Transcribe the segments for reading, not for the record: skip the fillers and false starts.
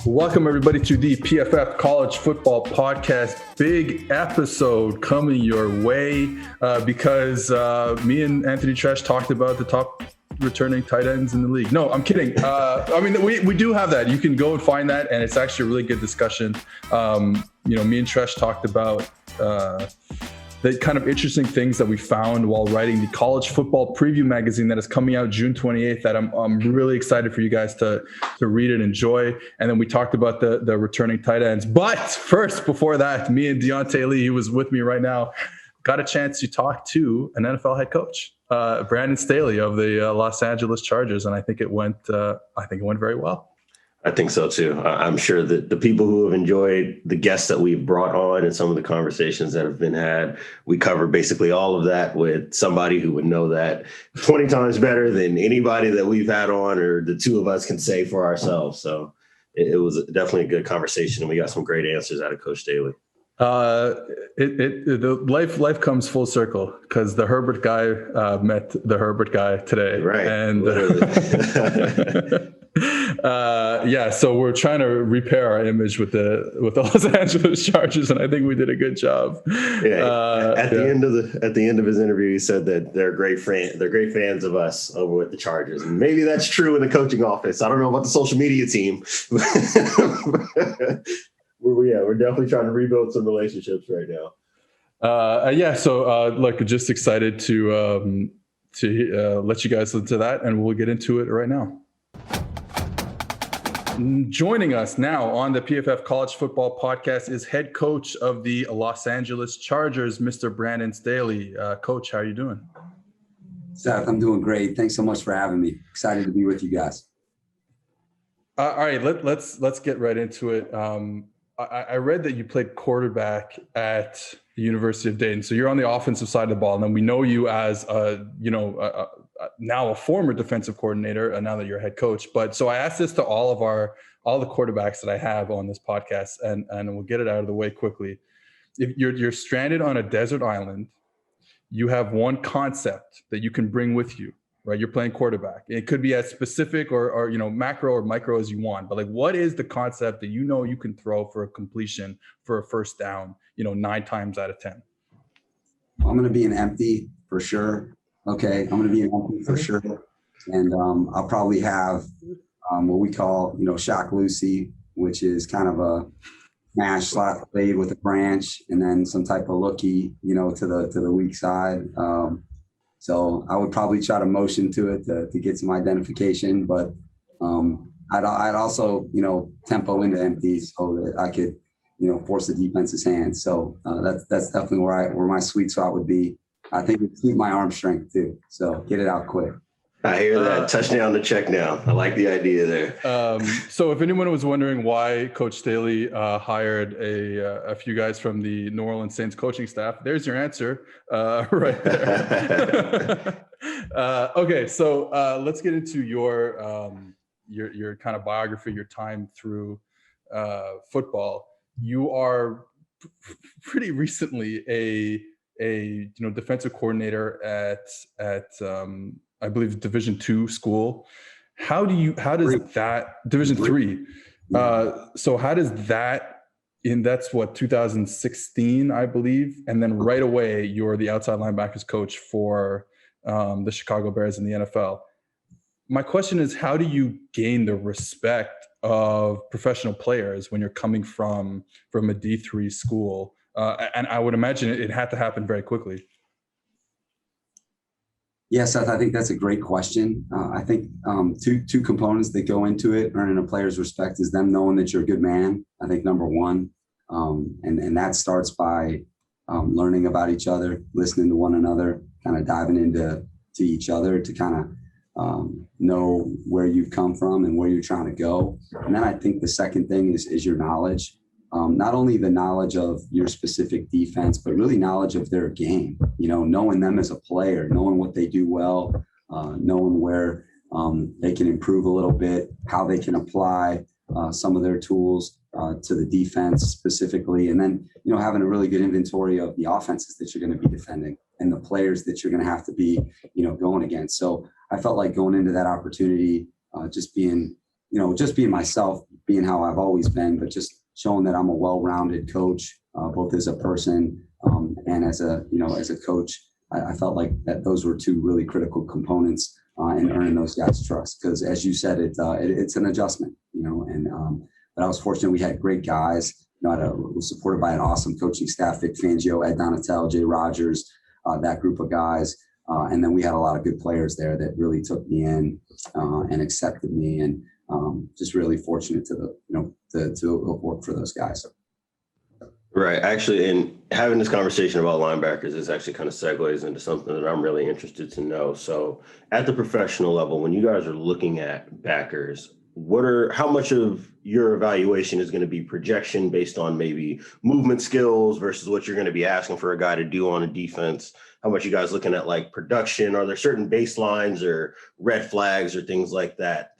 Welcome, everybody, to the PFF College Football Podcast. Big episode coming your way because me and Anthony Treash talked about the top returning tight ends in the league. No, I'm kidding. I mean, we do have that. You can go and find that, and it's actually a really good discussion. Me and Treash talked about the kind of interesting things that we found while writing the College Football Preview magazine that is coming out June 28th that I'm really excited for you guys to read and enjoy. And then we talked about the returning tight ends. But first, before that, me and Diante Lee, who was with me right now, got a chance to talk to an NFL head coach, Brandon Staley of the Los Angeles Chargers. And I think it went very well. I think so, too. I'm sure that the people who have enjoyed the guests that we've brought on and some of the conversations that have been had, we covered basically all of that with somebody who would know that 20 times better than anybody that we've had on or the two of us can say for ourselves. So it was definitely a good conversation, and we got some great answers out of Coach Staley. Life comes full circle because the Herbert guy met the Herbert guy today, right? And so we're trying to repair our image with the Los Angeles Chargers, and I think we did a good job. At the end of his interview, he said that they're great fans of us over with the Chargers, and maybe that's true in the coaching office. I don't know about the social media team. We're definitely trying to rebuild some relationships right now. So just excited to let you guys listen to that, and we'll get into it right now. Joining us now on the PFF College Football Podcast is head coach of the Los Angeles Chargers, Mr. Brandon Staley. Coach, how are you doing? Seth, I'm doing great. Thanks so much for having me. Excited to be with you guys. All right, let's get right into it. I read that you played quarterback at the University of Dayton. So you're on the offensive side of the ball. And then we know you as now a former defensive coordinator, now that you're a head coach. But so I asked this to all the quarterbacks that I have on this podcast, and we'll get it out of the way quickly. If you're stranded on a desert island, you have one concept that you can bring with you. Right, you're playing quarterback. It could be as specific or macro or micro as you want. But what is the concept that you can throw for a completion for a first down? 9 times out of 10. I'm going to be an empty for sure. Okay, I'm going to be an empty for sure, and I'll probably have what we call shock Lucy, which is kind of a smash slot blade with a branch, and then some type of lookie, to the weak side. So I would probably try to motion to it to get some identification, but I'd also, tempo into empties so that I could, force the defense's hand. So that's definitely where my sweet spot would be. I think it'd keep my arm strength too. So get it out quick. I hear that. Touchdown to check now. I like the idea there. So if anyone was wondering why Coach Staley hired a few guys from the New Orleans Saints coaching staff, there's your answer right there. Okay, so let's get into your kind of biography, your time through football. You are pretty recently a defensive coordinator at I believe Division II school. How does that Division III? So how does that that's what 2016, I believe, and then right away you're the outside linebackers coach for the Chicago Bears in the NFL. My question is, how do you gain the respect of professional players when you're coming from a D3 school? And I would imagine it had to happen very quickly. Yeah, Seth, I think that's a great question. I think two components that go into it, earning a player's respect, is them knowing that you're a good man. I think number one, and that starts by learning about each other, listening to one another, kind of diving into each other to kind of know where you've come from and where you're trying to go. And then I think the second thing is your knowledge. Not only the knowledge of your specific defense, but really knowledge of their game, knowing them as a player, knowing what they do well, knowing where they can improve a little bit, how they can apply some of their tools to the defense specifically. And then, having a really good inventory of the offenses that you're going to be defending and the players that you're going to have to be, going against. So I felt like going into that opportunity, just being myself, being how I've always been, but just showing that I'm a well-rounded coach, both as a person and as a coach. I felt like that those were two really critical components in earning those guys' trust. Because as you said, it's an adjustment, but I was fortunate we had great guys. Was supported by an awesome coaching staff: Vic Fangio, Ed Donatel, Jay Rogers, that group of guys. And then we had a lot of good players there that really took me in and accepted me, and just really fortunate to work for those guys. Right. Actually, and having this conversation about linebackers is actually kind of segues into something that I'm really interested to know. So at the professional level, when you guys are looking at backers, how much of your evaluation is going to be projection based on maybe movement skills versus what you're going to be asking for a guy to do on a defense? How much you guys looking at like production? Are there certain baselines or red flags or things like that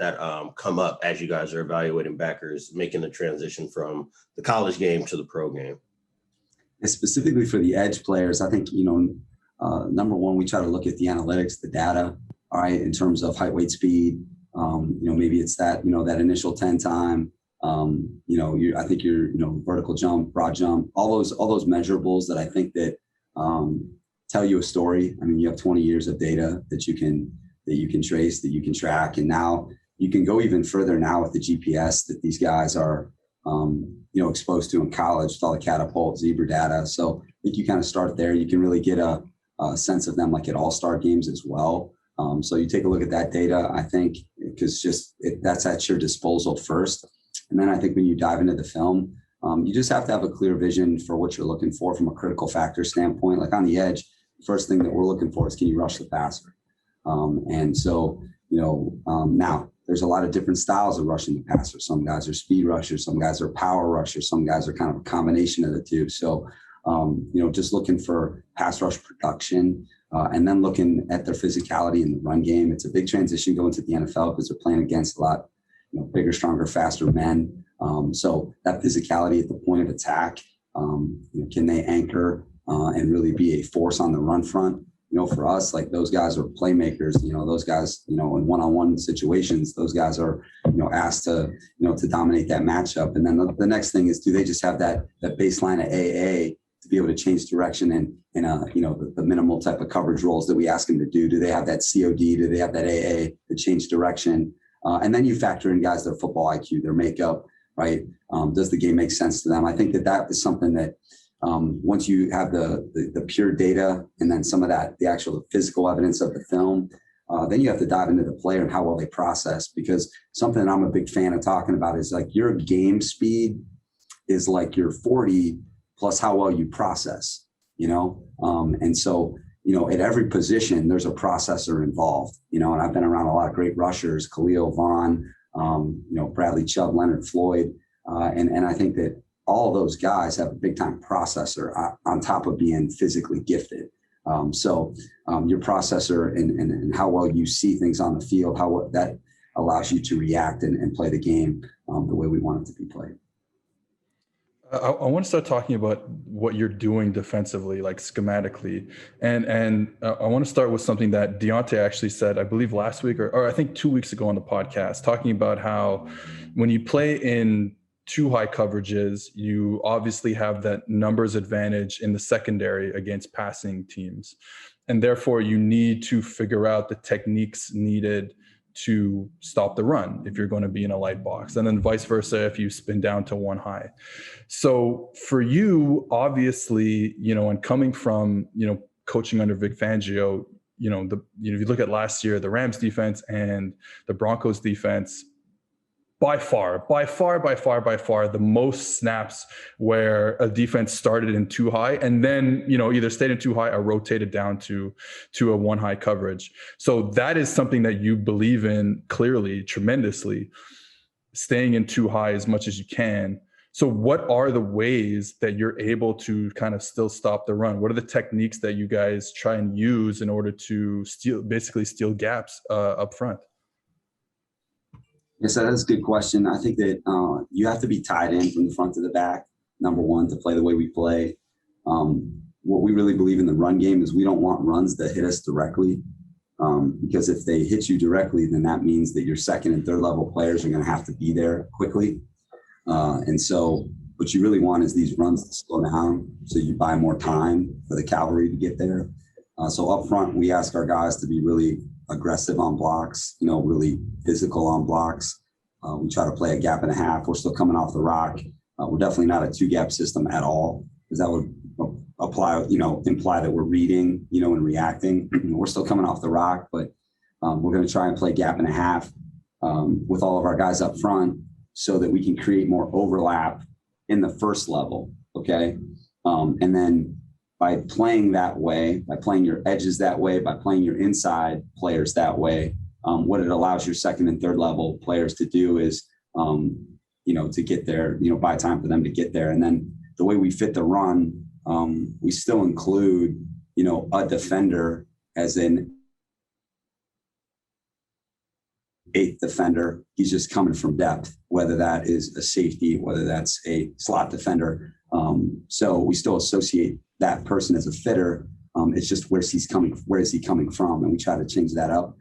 come up as you guys are evaluating backers, making the transition from the college game to the pro game? And specifically for the edge players, I think, number one, we try to look at the analytics, the data, all right, in terms of height, weight, speed. Maybe it's that, that initial 10 time, I think your, vertical jump, broad jump, all those measurables that I think that tell you a story. I mean, you have 20 years of data that you can trace, that you can track. And now you can go even further now with the GPS that these guys are, exposed to in college with all the catapult, zebra data. So I think you kind of start there. You can really get a sense of them like at all-star games as well. So you take a look at that data, I think, because that's at your disposal first. And then I think when you dive into the film, you just have to have a clear vision for what you're looking for from a critical factor standpoint. Like on the edge, the first thing that we're looking for is, can you rush the passer? Now there's a lot of different styles of rushing the passer. Some guys are speed rushers, some guys are power rushers, some guys are kind of a combination of the two. So, just looking for pass rush production, and then looking at their physicality in the run game. It's a big transition going to the NFL because they're playing against a lot, bigger, stronger, faster men. So that physicality at the point of attack, can they anchor and really be a force on the run front? For us, like those guys are playmakers. Those guys, in one-on-one situations, those guys are, asked to dominate that matchup. And then the next thing is, do they just have that baseline of AA to be able to change direction and the minimal type of coverage roles that we ask them to do? Do they have that COD? Do they have that AA to change direction? And then you factor in guys, their football IQ, their makeup, right? Does the game make sense to them? I think that is something that once you have the pure data and then some of that, the actual physical evidence of the film, then you have to dive into the player and how well they process, because something that I'm a big fan of talking about is like your game speed is like your 40 plus how well you process, and so, at every position, there's a processor involved, and I've been around a lot of great rushers, Khalil Vaughn, Bradley Chubb, Leonard Floyd. And I think that all of those guys have a big time processor on top of being physically gifted. Your processor and how well you see things on the field, that allows you to react and play the game the way we want it to be played. I want to start talking about what you're doing defensively, like schematically. And I want to start with something that Diante actually said, I believe last week or I think 2 weeks ago on the podcast, talking about how when you play in too high coverages, you obviously have that numbers advantage in the secondary against passing teams. And therefore you need to figure out the techniques needed to stop the run if you're going to be in a light box, and then vice versa if you spin down to one high. So for you, obviously, and coming from, coaching under Vic Fangio, if you look at last year, the Rams defense and the Broncos defense, by far, the most snaps where a defense started in too high and then, either stayed in too high or rotated down to a one high coverage. So that is something that you believe in clearly, tremendously, staying in too high as much as you can. So what are the ways that you're able to kind of still stop the run? What are the techniques that you guys try and use in order to steal gaps up front? Yes, that is a good question. I think that you have to be tied in from the front to the back, number one, to play the way we play. What we really believe in the run game is we don't want runs that hit us directly, because if they hit you directly, then that means that your second and third level players are going to have to be there quickly. And so what you really want is these runs to slow down, so you buy more time for the cavalry to get there. So up front, we ask our guys to be really aggressive on blocks, really physical on blocks. We try to play a gap and a half. We're still coming off the rock. We're definitely not a 2-gap system at all, because that would imply that we're reading, and reacting. We're still coming off the rock, but we're going to try and play gap and a half with all of our guys up front, so that we can create more overlap in the first level. Okay. And then by playing that way, by playing your edges that way, by playing your inside players that way, what it allows your second and third level players to do is, to get there, buy time for them to get there. And then the way we fit the run, we still include, a defender as an 8th defender. He's just coming from depth, whether that is a safety, whether that's a slot defender. So we still associate that person as a fitter. It's just where is he coming from? And we try to change that up,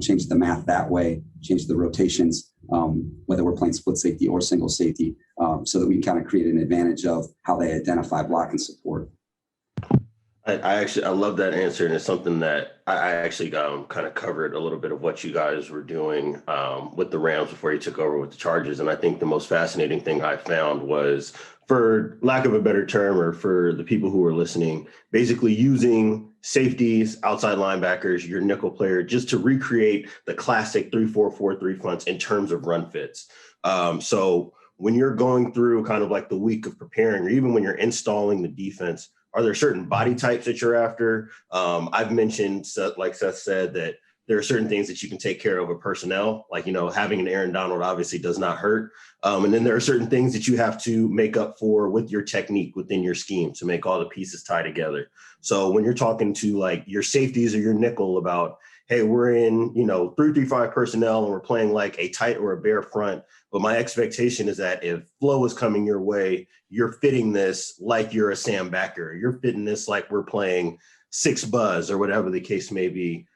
change the math that way, change the rotations, whether we're playing split safety or single safety, so that we can kind of create an advantage of how they identify block and support. I love that answer, and it's something that I actually kind of covered a little bit of what you guys were doing with the Rams before you took over with the Chargers. And I think the most fascinating thing I found was, for lack of a better term, or for the people who are listening, basically using safeties, outside linebackers, your nickel player, just to recreate the classic 3-4-4-3 fronts in terms of run fits. So when you're going through kind of like the week of preparing, or even when you're installing the defense, are there certain body types that you're after? I've mentioned, like Seth said, that there are certain things that you can take care of with personnel, like, having an Aaron Donald obviously does not hurt. And then there are certain things that you have to make up for with your technique within your scheme to make all the pieces tie together. So when you're talking to like your safeties or your nickel about, hey, we're in, 3-3-5 personnel and we're playing like a tight or a bare front, but my expectation is that if flow is coming your way, you're fitting this like you're a Sam Backer, you're fitting this like we're playing 6 buzz or whatever the case may be.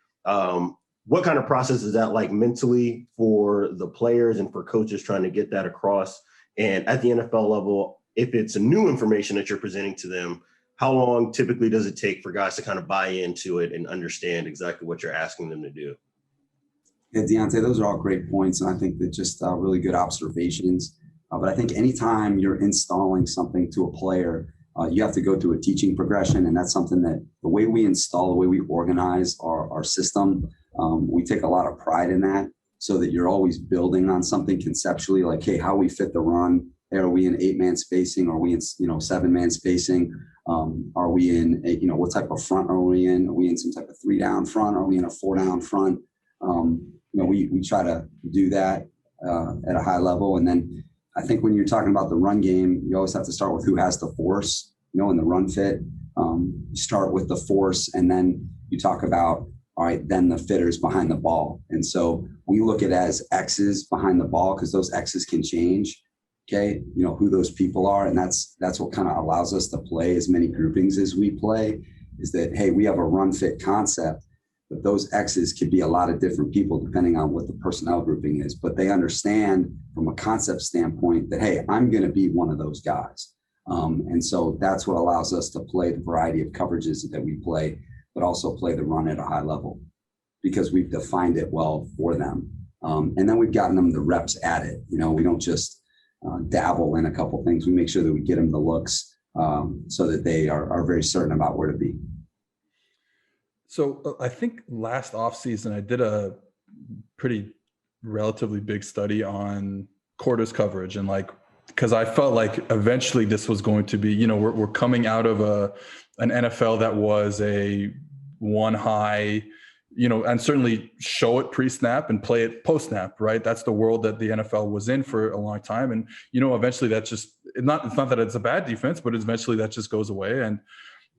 What kind of process is that like mentally for the players and for coaches trying to get that across? And at the NFL level, if it's a new information that you're presenting to them, how long typically does it take for guys to kind of buy into it and understand exactly what you're asking them to do? Yeah, Diante, those are all great points. And I think that just really good observations. But I think anytime you're installing something to a player, you have to go through a teaching progression. And that's something that the way we install, the way we organize our system, we take a lot of pride in that, so that you're always building on something conceptually, like, hey, how we fit the run. Are we in 8-man spacing? Are we in 7-man spacing? Are we in what type of front are we in? Are we in some type of 3-down front? Are we in a 4-down front? We try to do that at a high level. And then I think when you're talking about the run game, you always have to start with who has the force, in the run fit. You start with the force, and then you talk about, all right, then the fitters behind the ball. And so we look at it as X's behind the ball, because those X's can change. Okay. Who those people are. And that's what kind of allows us to play as many groupings as we play, is that, hey, we have a run fit concept, but those X's could be a lot of different people depending on what the personnel grouping is. But they understand from a concept standpoint that, hey, I'm going to be one of those guys. And so that's what allows us to play the variety of coverages that we play, but also play the run at a high level, because we've defined it well for them. And then we've gotten them the reps at it. We don't just dabble in a couple things. We make sure that we get them the looks so that they are very certain about where to be. So I think last offseason, I did a pretty relatively big study on quarters coverage, and because I felt like eventually this was going to be, we're coming out of an NFL that was a one high, and certainly show it pre-snap and play it post-snap, right? That's the world that the NFL was in for a long time. And, eventually that's just it's not that it's a bad defense, but eventually that just goes away. And,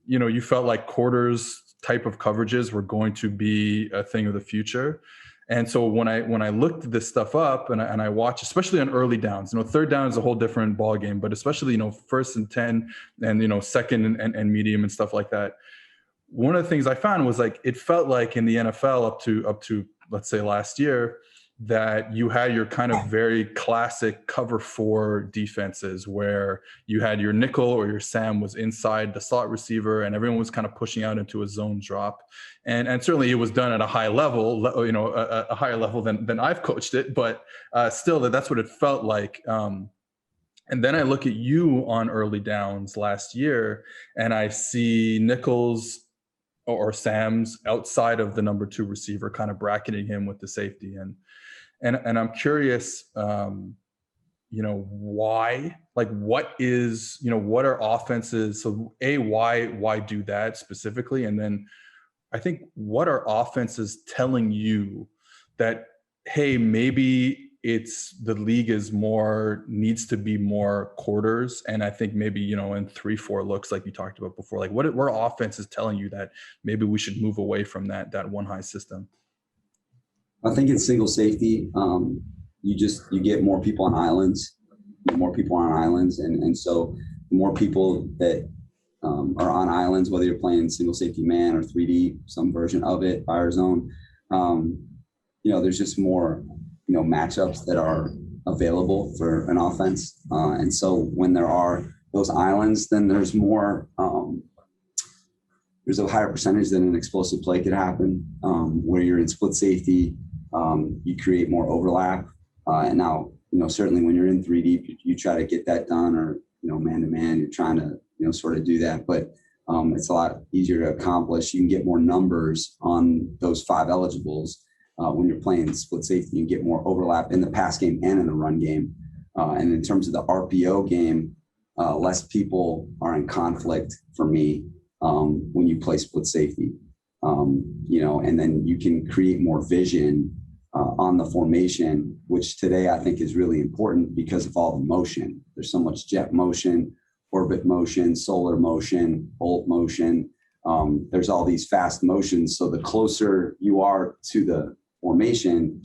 you felt like quarters type of coverages were going to be a thing of the future. And so when I looked this stuff up and I watched, especially on early downs, third down is a whole different ball game, but especially, first and 10 and, second and medium and stuff like that. One of the things I found was it felt like in the NFL up to let's say last year, that you had your kind of very classic cover 4 defenses where you had your nickel or your Sam was inside the slot receiver and everyone was kind of pushing out into a zone drop. And certainly it was done at a high level, a higher level than I've coached it, but still that's what it felt like. And then I look at you on early downs last year and I see nickels or Sam's outside of the number 2 receiver, kind of bracketing him with the safety. And I'm curious, why? Like, what are offenses? So, why do that specifically? And then, I think, what are offenses telling you that, hey, maybe it's the league needs to be more quarters, and I think maybe in 3-4 looks like you talked about before. Like, what are offenses telling you that maybe we should move away from that one high system? I think in single safety, you get more people on islands, and so the more people that are on islands, whether you're playing single safety man or 3D, some version of it, fire zone, there's just more matchups that are available for an offense, and so when there are those islands, then there's more. There's a higher percentage that an explosive play could happen where you're in split safety. You create more overlap. And now, certainly when you're in 3D, you try to get that done, or, man to man, you're trying to, sort of do that. But it's a lot easier to accomplish. You can get more numbers on those 5 eligibles when you're playing split safety. You get more overlap in the pass game and in the run game. And in terms of the RPO game, less people are in conflict for me when you play split safety. And then you can create more vision on the formation, which today I think is really important because of all the motion. There's so much jet motion, orbit motion, solar motion, bolt motion. There's all these fast motions. So the closer you are to the formation,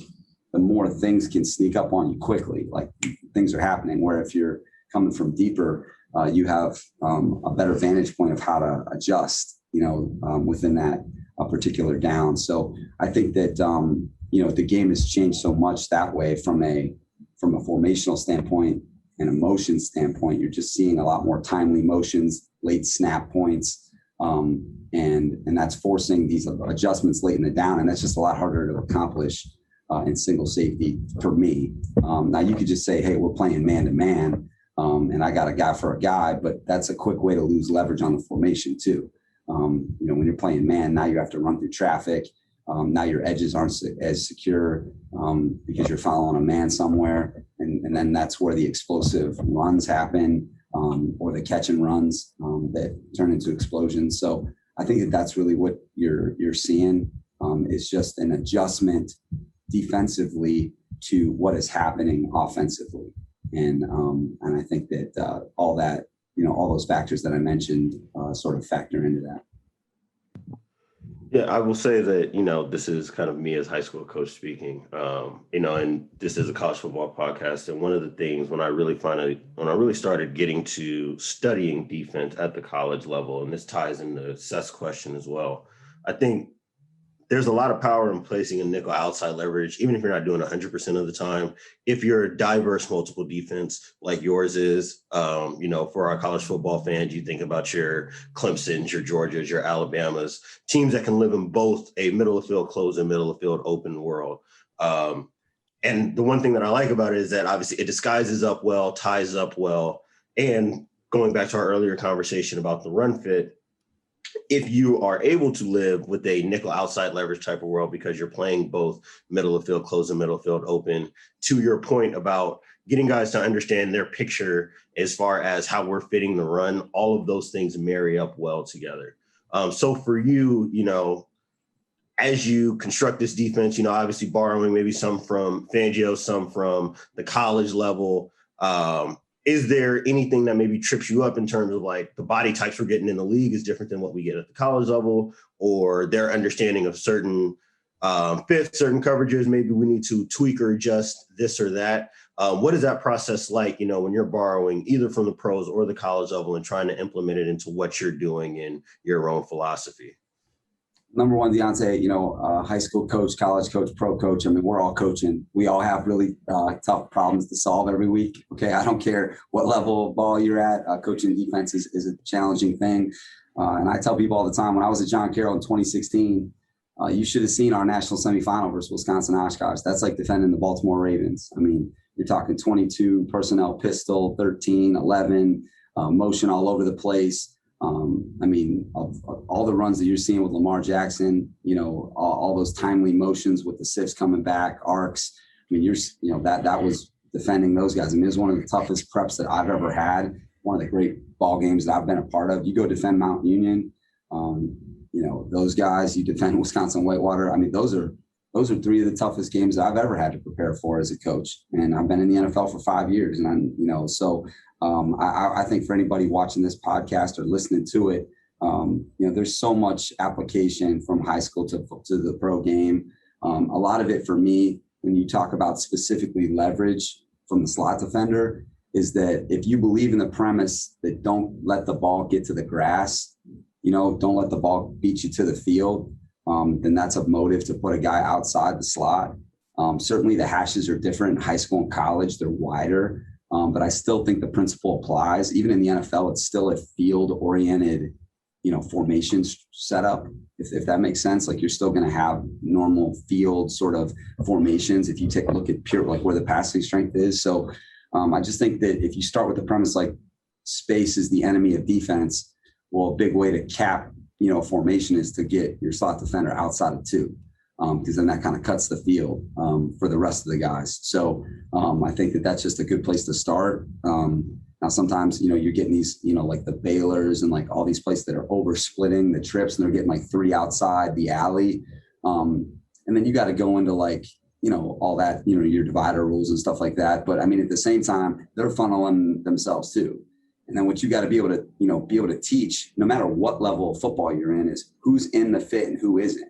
the more things can sneak up on you quickly. Like things are happening, where if you're coming from deeper, you have a better vantage point of how to adjust, within that particular down. So I think that, the game has changed so much that way from a formational standpoint and a motion standpoint. You're just seeing a lot more timely motions, late snap points, and that's forcing these adjustments late in the down. And that's just a lot harder to accomplish in single safety for me. Now you could just say, hey, we're playing man to man, and I got a guy for a guy, but that's a quick way to lose leverage on the formation too. When you're playing man, now you have to run through traffic. Now your edges aren't as secure because you're following a man somewhere. And then that's where the explosive runs happen, or the catch and runs that turn into explosions. So I think that's really what you're seeing is just an adjustment defensively to what is happening offensively. And I think that all that, all those factors that I mentioned sort of factor into that. Yeah, I will say that, this is kind of me as high school coach speaking, and this is a college football podcast. And one of the things when I really started getting to studying defense at the college level, and this ties into Seth's question as well, I think there's a lot of power in placing a nickel outside leverage, even if you're not doing 100% of the time. If you're a diverse multiple defense like yours is, for our college football fans, you think about your Clemsons, your Georgias, your Alabamas, teams that can live in both a middle of field closed and middle of field open world. And the one thing that I like about it is that obviously it disguises up well, ties up well. And going back to our earlier conversation about the run fit, if you are able to live with a nickel outside leverage type of world because you're playing both middle of field closed and middle of field open, to your point about getting guys to understand their picture as far as how we're fitting the run, all of those things marry up well together. So for you, as you construct this defense, obviously borrowing maybe some from Fangio, some from the college level, is there anything that maybe trips you up in terms of like the body types we're getting in the league is different than what we get at the college level, or their understanding of certain fits, certain coverages, maybe we need to tweak or adjust this or that? What is that process like, when you're borrowing either from the pros or the college level and trying to implement it into what you're doing in your own philosophy? Number one, Diante, high school coach, college coach, pro coach. I mean, we're all coaching. We all have really tough problems to solve every week. Okay. I don't care what level of ball you're at. Coaching defense is a challenging thing. And I tell people all the time, when I was at John Carroll in 2016, you should have seen our national semifinal versus Wisconsin Oshkosh. That's like defending the Baltimore Ravens. I mean, you're talking 22 personnel pistol, 13, 11, motion all over the place. I mean, of all the runs that you're seeing with Lamar Jackson, all those timely motions with the sifs coming back, arcs. I mean, that was defending those guys. I mean, it was one of the toughest preps that I've ever had. One of the great ball games that I've been a part of. You go defend Mount Union, those guys. You defend Wisconsin Whitewater. I mean, those are three of the toughest games I've ever had to prepare for as a coach. And I've been in the NFL for 5 years, and I think for anybody watching this podcast or listening to it, there's so much application from high school to the pro game. A lot of it for me, when you talk about specifically leverage from the slot defender, is that if you believe in the premise that don't let the ball get to the grass, don't let the ball beat you to the field, then that's a motive to put a guy outside the slot. Certainly the hashes are different in high school and college. They're wider. But I still think the principle applies. Even in the NFL, it's still a field-oriented, formation setup, if that makes sense. Like, you're still going to have normal field sort of formations if you take a look at pure, like, where the passing strength is. So I just think that if you start with the premise like space is the enemy of defense, well, a big way to cap, a formation is to get your slot defender outside of two. Because then that kind of cuts the field for the rest of the guys. So I think that that's just a good place to start. Now, sometimes, you're getting these, like the Baylors and like all these places that are over splitting the trips, and they're getting like three outside the alley. And then you got to go into like, all that, your divider rules and stuff like that. But I mean, at the same time, they're funneling themselves too. And then what you got to be able to teach, no matter what level of football you're in, is who's in the fit and who isn't,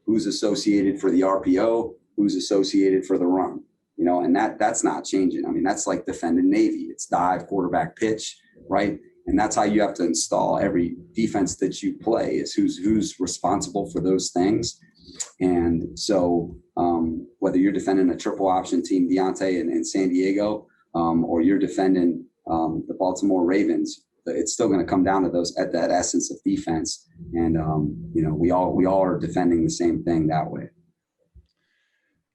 who's associated for the RPO, who's associated for the run, and that's not changing. I mean, that's like defending Navy. It's dive, quarterback, pitch, right? And that's how you have to install every defense that you play, is who's responsible for those things. And so whether you're defending a triple option team, Diante in San Diego, or you're defending the Baltimore Ravens, it's still going to come down to that essence of defense. And, we all are defending the same thing that way.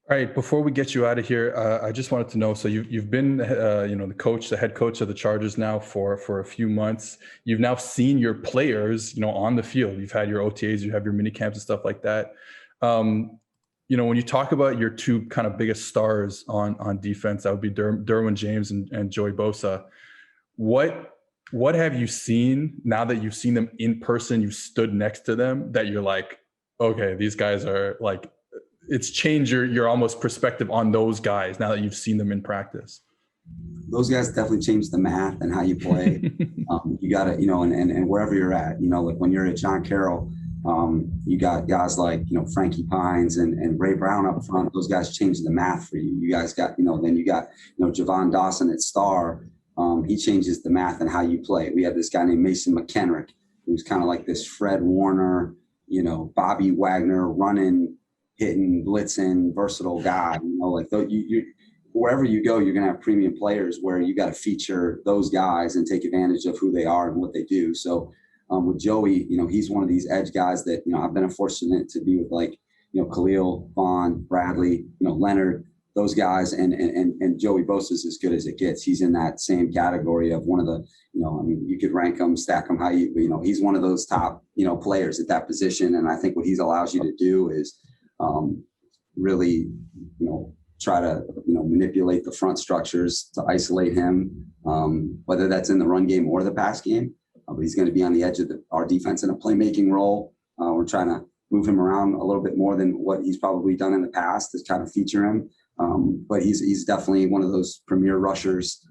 All right. Before we get you out of here, I just wanted to know, so you've been, the head coach of the Chargers now for a few months. You've now seen your players, on the field. You've had your OTAs, you have your mini camps and stuff like that. When you talk about your two kind of biggest stars on defense, that would be Derwin James and Joey Bosa. What have you seen now that you've seen them in person, you stood next to them, that you're like, okay, these guys are like, it's changed your almost perspective on those guys now that you've seen them in practice? Those guys definitely change the math and how you play. You got to, and wherever you're at, like when you're at John Carroll, you got guys like, Frankie Pines and Ray Brown up front. Those guys change the math for you. You guys got, then you got, Javon Dawson at Star. He changes the math and how you play. We have this guy named Mason McKenrick, who's kind of like this Fred Warner, Bobby Wagner, running, hitting, blitzing, versatile guy. You wherever you go, you're going to have premium players where you got to feature those guys and take advantage of who they are and what they do. So with Joey, he's one of these edge guys that, I've been fortunate to be with, like, Khalil, Vaughn, Bradley, Leonard, those guys, and Joey Bosa is as good as it gets. He's in that same category of one of the, you could rank him, stack him how he's one of those top, players at that position. And I think what he allows you to do is really, try to, manipulate the front structures to isolate him, whether that's in the run game or the pass game. But he's going to be on the edge of our defense in a playmaking role. We're trying to move him around a little bit more than what he's probably done in the past to kind of feature him. But he's definitely one of those premier rushers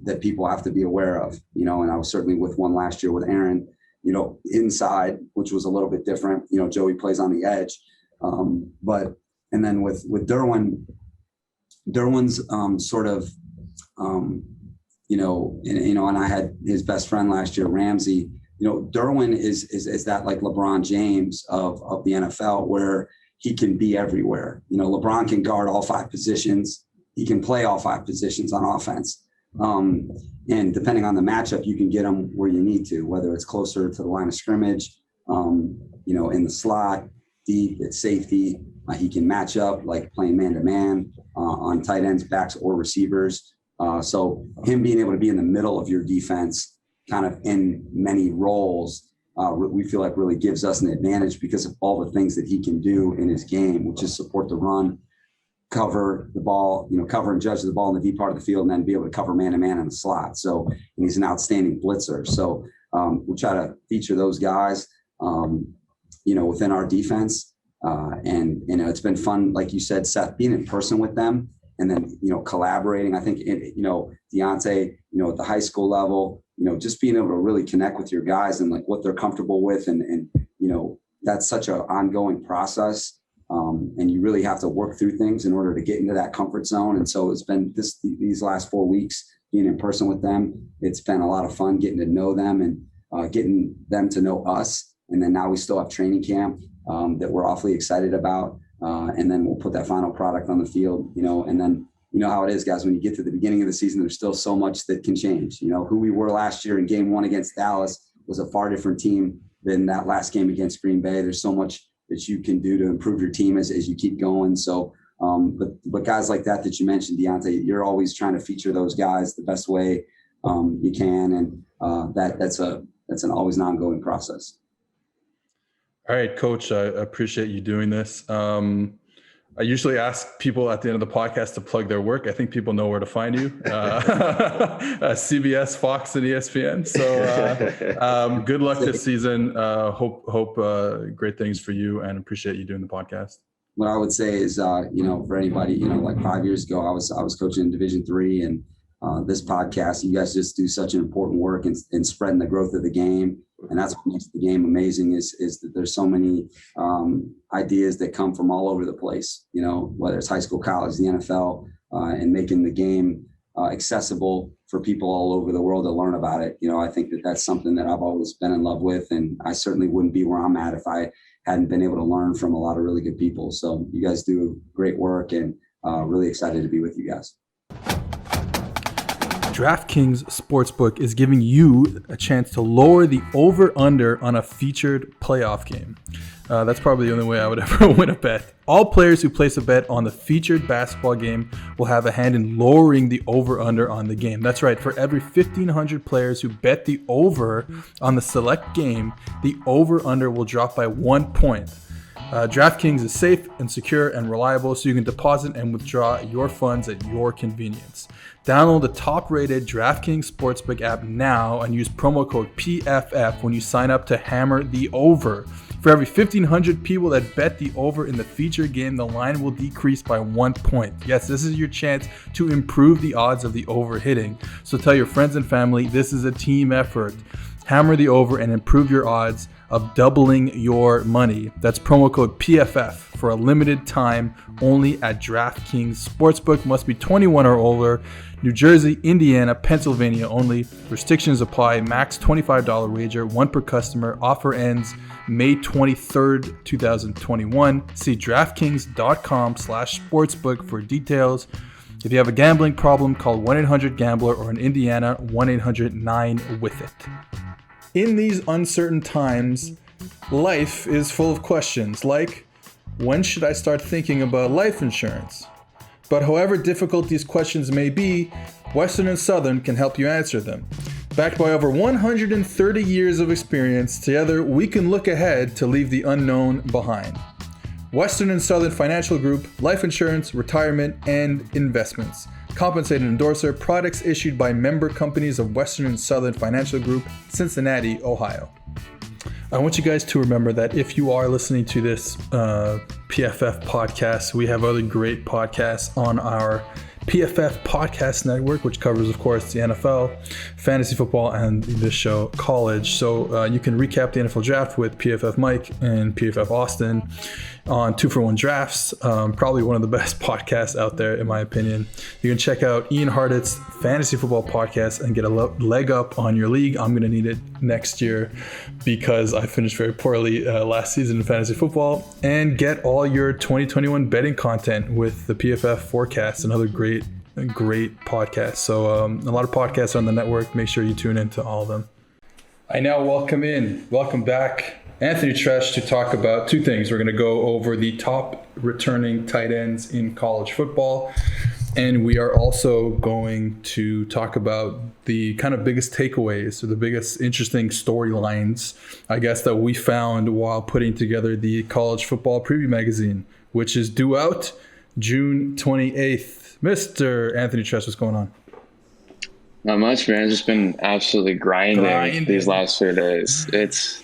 that people have to be aware of, and I was certainly with one last year with Aaron, inside, which was a little bit different. Joey plays on the edge. And then with Derwin's sort of, and I had his best friend last year, Ramsey, Derwin is that like LeBron James of the NFL, where he can be everywhere. LeBron can guard all 5 positions. He can play all 5 positions on offense. And depending on the matchup, you can get him where you need to, whether it's closer to the line of scrimmage, in the slot, deep at safety. He can match up like playing man-to-man on tight ends, backs, or receivers. So him being able to be in the middle of your defense, kind of in many roles, we feel like really gives us an advantage because of all the things that he can do in his game, which is support the run, cover the ball, cover and judge the ball in the deep part of the field, and then be able to cover man-to-man in the slot. So he's an outstanding blitzer. So we'll try to feature those guys, within our defense. And it's been fun, like you said, Seth, being in person with them and then, collaborating. I think, Diante, at the high school level, just being able to really connect with your guys and like what they're comfortable with. And that's such an ongoing process. And you really have to work through things in order to get into that comfort zone. And so it's been these last 4 weeks being in person with them. It's been a lot of fun getting to know them and getting them to know us. And then now we still have training camp that we're awfully excited about. And then we'll put that final product on the field, and then how it is, guys, when you get to the beginning of the season, there's still so much that can change. Who we were last year in game 1 against Dallas was a far different team than that last game against Green Bay. There's so much that you can do to improve your team as you keep going. So, but guys like that you mentioned, Diante, you're always trying to feature those guys the best way you can. And that's an always an ongoing process. All right, Coach, I appreciate you doing this. I usually ask people at the end of the podcast to plug their work. I think people know where to find you. CBS, Fox, and ESPN. So good luck this season. Hope great things for you, and appreciate you doing the podcast. What I would say is, for anybody, like 5 years ago, I was coaching in Division III, and this podcast, you guys just do such an important work in spreading the growth of the game. And that's what makes the game amazing is that there's so many ideas that come from all over the place, whether it's high school, college, the NFL, and making the game accessible for people all over the world to learn about it. I think that's something that I've always been in love with, and I certainly wouldn't be where I'm at if I hadn't been able to learn from a lot of really good people. So you guys do great work, and really excited to be with you guys. DraftKings Sportsbook is giving you a chance to lower the over-under on a featured playoff game. That's probably the only way I would ever win a bet. All players who place a bet on the featured basketball game will have a hand in lowering the over-under on the game. That's right. For every 1,500 players who bet the over on the select game, the over-under will drop by 1 point. DraftKings is safe and secure and reliable, so you can deposit and withdraw your funds at your convenience. Download the top-rated DraftKings Sportsbook app now and use promo code PFF when you sign up to hammer the over. For every 1,500 people that bet the over in the featured game, the line will decrease by 1 point. Yes, this is your chance to improve the odds of the over hitting. So tell your friends and family this is a team effort. Hammer the over and improve your odds of doubling your money. That's promo code PFF for a limited time only at DraftKings Sportsbook. Must be 21 or older. New Jersey, Indiana, Pennsylvania only. Restrictions apply. Max $25 wager, one per customer. Offer ends May 23rd, 2021. See DraftKings.com/sportsbook for details. If you have a gambling problem, call 1-800-GAMBLER or in Indiana, 1-800-9-WITH-IT. In these uncertain times, life is full of questions like, when should I start thinking about life insurance? But however difficult these questions may be, Western and Southern can help you answer them. Backed by over 130 years of experience, together we can look ahead to leave the unknown behind. Western and Southern Financial Group, life insurance, retirement, and investments. Compensated endorser, products issued by member companies of Western and Southern Financial Group, Cincinnati, Ohio. I want you guys to remember that if you are listening to this PFF podcast, we have other great podcasts on our PFF Podcast Network, which covers, of course, the NFL, fantasy football, and this show, college. So you can recap the NFL draft with PFF Mike and PFF Austin on 2-for-1 Drafts. Probably one of the best podcasts out there, in my opinion. You can check out Ian Hardett's Fantasy Football Podcast and get a leg up on your league. I'm going to need it next year because I finished very poorly last season in fantasy football. And get all your 2021 betting content with the PFF Forecast, another great podcast. So a lot of podcasts on the network. Make sure you tune into all of them. I now welcome back Anthony Treash to talk about two things. We're going to go over the top returning tight ends in college football, and we are also going to talk about the kind of biggest takeaways or the biggest interesting storylines, I guess, that we found while putting together the College Football Preview Magazine, which is due out June 28th. Mr. Anthony Treash, what's going on? Not much, man. Just been absolutely grinding these last few days. It's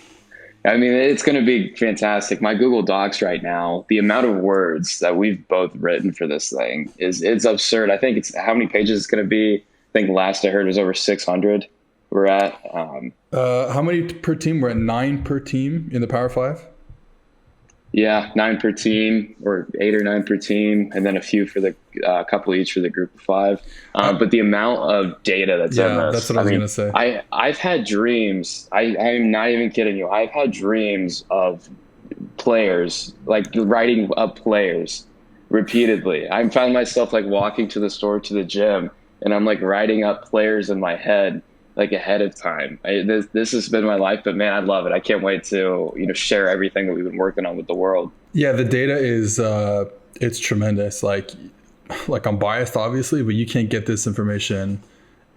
going to be fantastic. My Google Docs right now, the amount of words that we've both written for this thing it's absurd. I think it's how many pages it's going to be. I think last I heard was over 600. We're at. How many per team? We're at 9 per team in the Power 5. Yeah, 9 per team, or 8 or 9 per team, and then a few for the couple each for the group of 5. But the amount of data that's in this. That's what I was going to say. I've had dreams. I'm not even kidding you. I've had dreams of players, like writing up players repeatedly. I found myself like walking to the store, to the gym, and I'm like writing up players in my head, like ahead of time. This has been my life, but man, I love it. I can't wait to share everything that we've been working on with the world. Yeah, the data is it's tremendous. Like I'm biased, obviously, but you can't get this information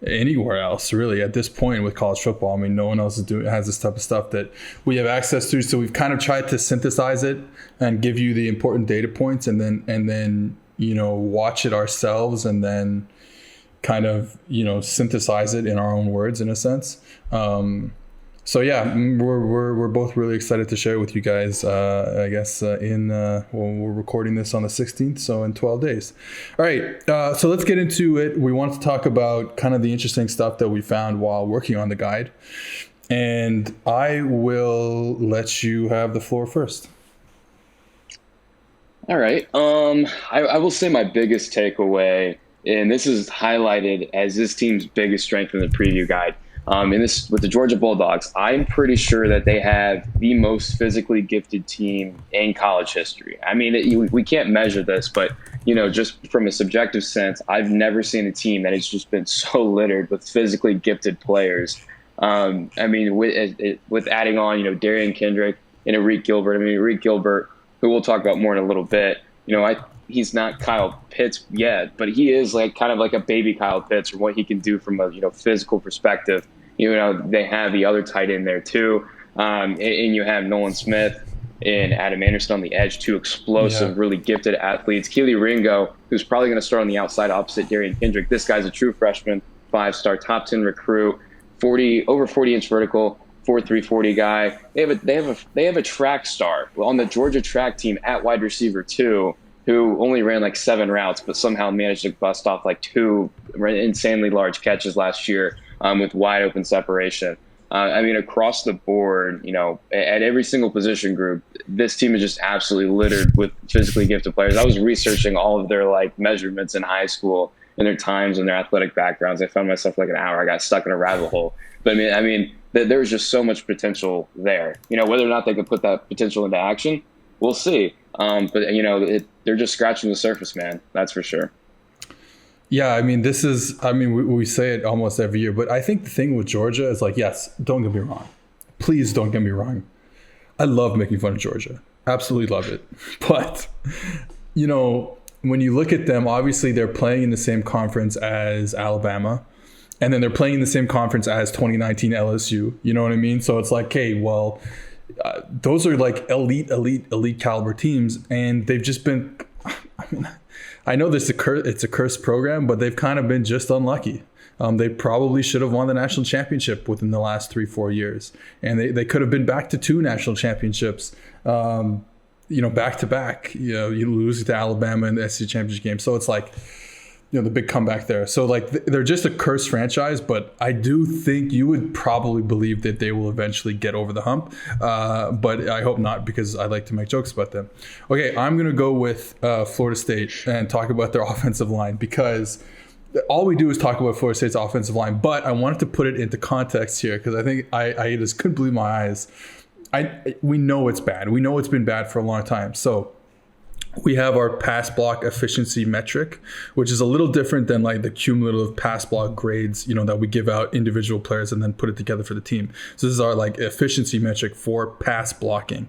anywhere else, really, at this point with college football. I mean, no one else has this type of stuff that we have access to. So we've kind of tried to synthesize it and give you the important data points, and then watch it ourselves, and then kind of synthesize it in our own words, in a sense. So yeah, we're both really excited to share it with you guys. I guess we're recording this on the 16th, so in 12 days. All right, so let's get into it. We want to talk about kind of the interesting stuff that we found while working on the guide, and I will let you have the floor first. All right. I will say my biggest takeaway, and this is highlighted as this team's biggest strength in the preview guide. And this with the Georgia Bulldogs, I'm pretty sure that they have the most physically gifted team in college history. I mean, we can't measure this, but just from a subjective sense, I've never seen a team that has just been so littered with physically gifted players. I mean, with adding on, Darian Kendrick and Eric Gilbert. I mean, Eric Gilbert, who we'll talk about more in a little bit. He's not Kyle Pitts yet, but he is kind of like a baby Kyle Pitts, from what he can do from a physical perspective. They have the other tight end there too, and you have Nolan Smith and Adam Anderson on the edge, two explosive, really gifted athletes. Keely Ringo, who's probably going to start on the outside opposite Darian Kendrick. This guy's a true freshman, 5-star, top 10 recruit, over 40-inch vertical, 4.3 40 guy. They have a track star on the Georgia track team at wide receiver too, who only ran 7 routes, but somehow managed to bust off 2 insanely large catches last year with wide open separation. I mean, across the board, at every single position group, this team is just absolutely littered with physically gifted players. I was researching all of their measurements in high school and their times and their athletic backgrounds. I found myself an hour. I got stuck in a rabbit hole. But I mean, there was just so much potential there. Whether or not they could put that potential into action, we'll see. But they're just scratching the surface, man. That's for sure. Yeah, I mean, we say it almost every year, but I think the thing with Georgia is yes, don't get me wrong. Please don't get me wrong. I love making fun of Georgia. Absolutely love it. But, when you look at them, obviously they're playing in the same conference as Alabama, and then they're playing in the same conference as 2019 LSU. You know what I mean? So it's those are elite caliber teams, and they've just been, I know it's a cursed program, but they've kind of been just unlucky. They probably should have won the national championship within the last 3-4 years, and they could have been back to 2 national championships, back to back. You lose to Alabama in the SEC championship game. So it's the big comeback there. So like they're just a cursed franchise, but I do think you would probably believe that they will eventually get over the hump. But I hope not, because I like to make jokes about them. Okay, I'm going to go with Florida State and talk about their offensive line, because all we do is talk about Florida State's offensive line. But I wanted to put it into context here, because I think I just couldn't believe my eyes. We know it's bad. We know it's been bad for a long time. So we have our pass block efficiency metric, which is a little different than like the cumulative pass block grades, that we give out individual players and then put it together for the team. So this is our like efficiency metric for pass blocking.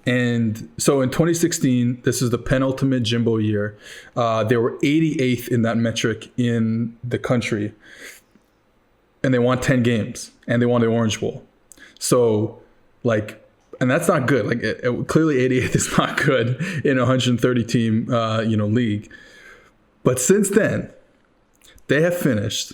And so in 2016, this is the penultimate Jimbo year. They were 88th in that metric in the country, and they won 10 games, and they won the Orange Bowl. So like, and that's not good. Like clearly 88th is not good in a 130 team, league. But since then, they have finished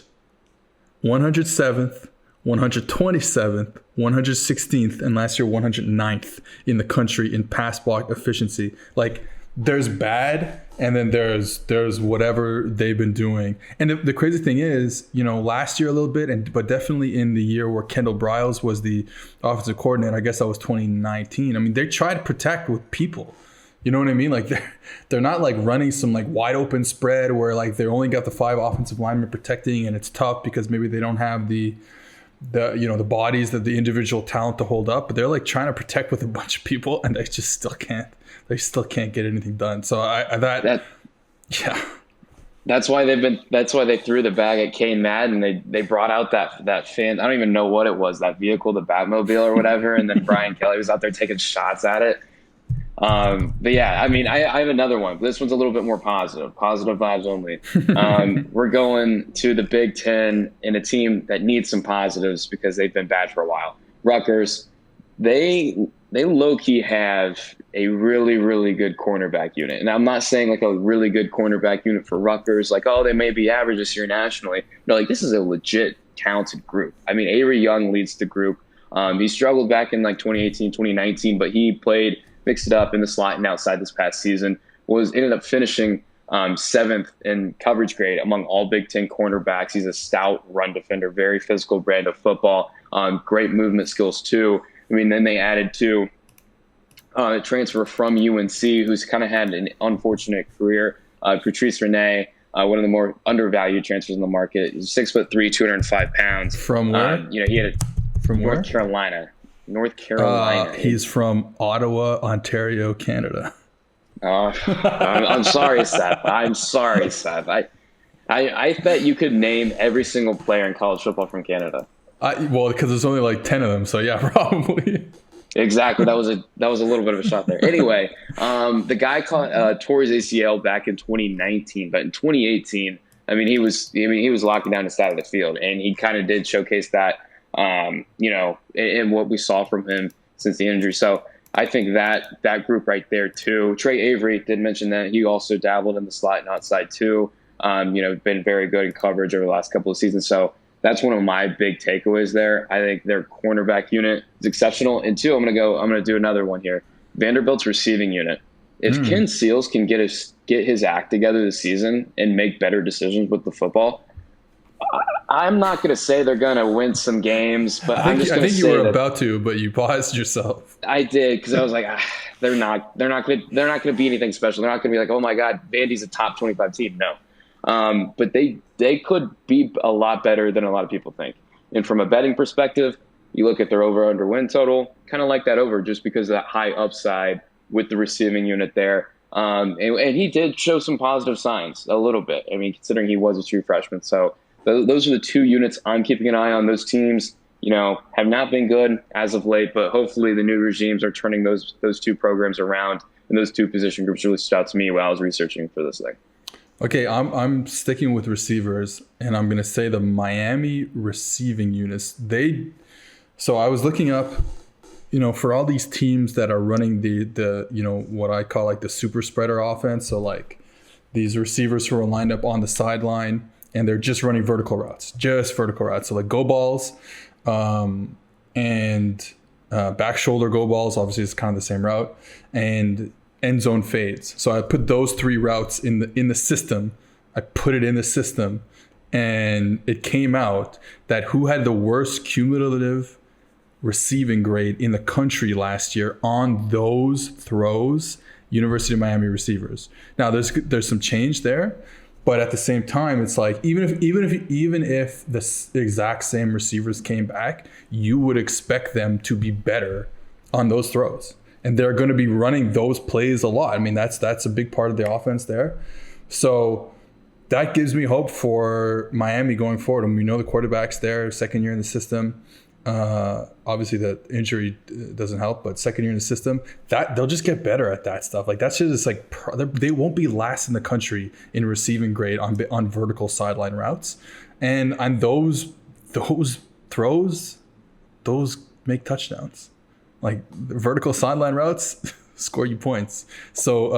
107th, 127th, 116th, and last year 109th in the country in pass block efficiency. Like there's bad, and then there's whatever they've been doing. And the crazy thing is, last year a little bit, but definitely in the year where Kendall Briles was the offensive coordinator, I guess that was 2019. I mean, they try to protect with people. You know what I mean? Like they're not like running some like wide open spread where like they only got the 5 offensive linemen protecting, and it's tough because maybe they don't have the bodies, that the individual talent to hold up, but they're like trying to protect with a bunch of people, and they just still can't. They still can't get anything done. So that's why they threw the bag at Kane Madden. They brought out that fan. I don't even know what it was, that vehicle, the Batmobile or whatever. And then Brian Kelly was out there taking shots at it. But yeah, I mean, I have another one. This one's a little bit more positive vibes only. We're going to the Big Ten in a team that needs some positives because they've been bad for a while. Rutgers, they low-key have a really, really good cornerback unit. And I'm not saying like a really good cornerback unit for Rutgers, like, oh, they may be average this year nationally. No, like this is a legit talented group. I mean, Avery Young leads the group. He struggled back in like 2018, 2019, but he mixed it up in the slot and outside this past season, ended up finishing 7th in coverage grade among all Big Ten cornerbacks. He's a stout run defender, very physical brand of football, great movement skills too. I mean, then they added to a transfer from UNC, who's kind of had an unfortunate career, Patrice Rene, one of the more undervalued transfers in the market. He's 6'3", 205 pounds. From where? He had from North Carolina. North Carolina. He's from Ottawa, Ontario, Canada. I'm sorry, Seth. I'm sorry, Seth. I bet you could name every single player in college football from Canada. Because there's only like 10 of them, so yeah, probably. Exactly. That was a little bit of a shot there. Anyway, the guy tore his ACL back in 2019, but in 2018, he was locking down the side of the field, and he kind of did showcase that, in what we saw from him since the injury. So I think that group right there too. Trey Avery did mention that he also dabbled in the slot and outside too. Been very good in coverage over the last couple of seasons. So that's one of my big takeaways there. I think their cornerback unit is exceptional. And two, I'm going to do another one here. Vanderbilt's receiving unit. If Ken Seals can get his act together this season and make better decisions with the football, I'm not going to say they're going to win some games, but I'm just going to say you were about to, but you paused yourself. I did, because I was like, they're not going to be anything special. They're not going to be like, oh my God, Vandy's a top 25 team. No. But they could be a lot better than a lot of people think. And from a betting perspective, you look at their over-under win total, kind of like that over just because of that high upside with the receiving unit there. And he did show some positive signs a little bit. Considering he was a true freshman. So those are the two units I'm keeping an eye on. Those teams, have not been good as of late, but hopefully the new regimes are turning those two programs around, and those two position groups really stood out to me while I was researching for this thing. Okay, I'm sticking with receivers, and I'm going to say the Miami receiving units. So I was looking up, for all these teams that are running the what I call like the super spreader offense. So like these receivers who are lined up on the sideline and they're just running vertical routes. So like go balls, and back shoulder go balls. Obviously, it's kind of the same route, and end zone fades. So I put those three routes in the system I put it in the system, and it came out that who had the worst cumulative receiving grade in the country last year on those throws, University of Miami receivers. Now there's some change there, but at the same time, it's like even if the exact same receivers came back, you would expect them to be better on those throws, and they're going to be running those plays a lot. I mean, that's a big part of the offense there. So that gives me hope for Miami going forward. I mean, we know the quarterback's there, second year in the system. Obviously the injury doesn't help, but second year in the system, that they'll just get better at that stuff. Like that's just like they won't be last in the country in receiving grade on vertical sideline routes, and on those throws, those make touchdowns. Like vertical sideline routes score you points. So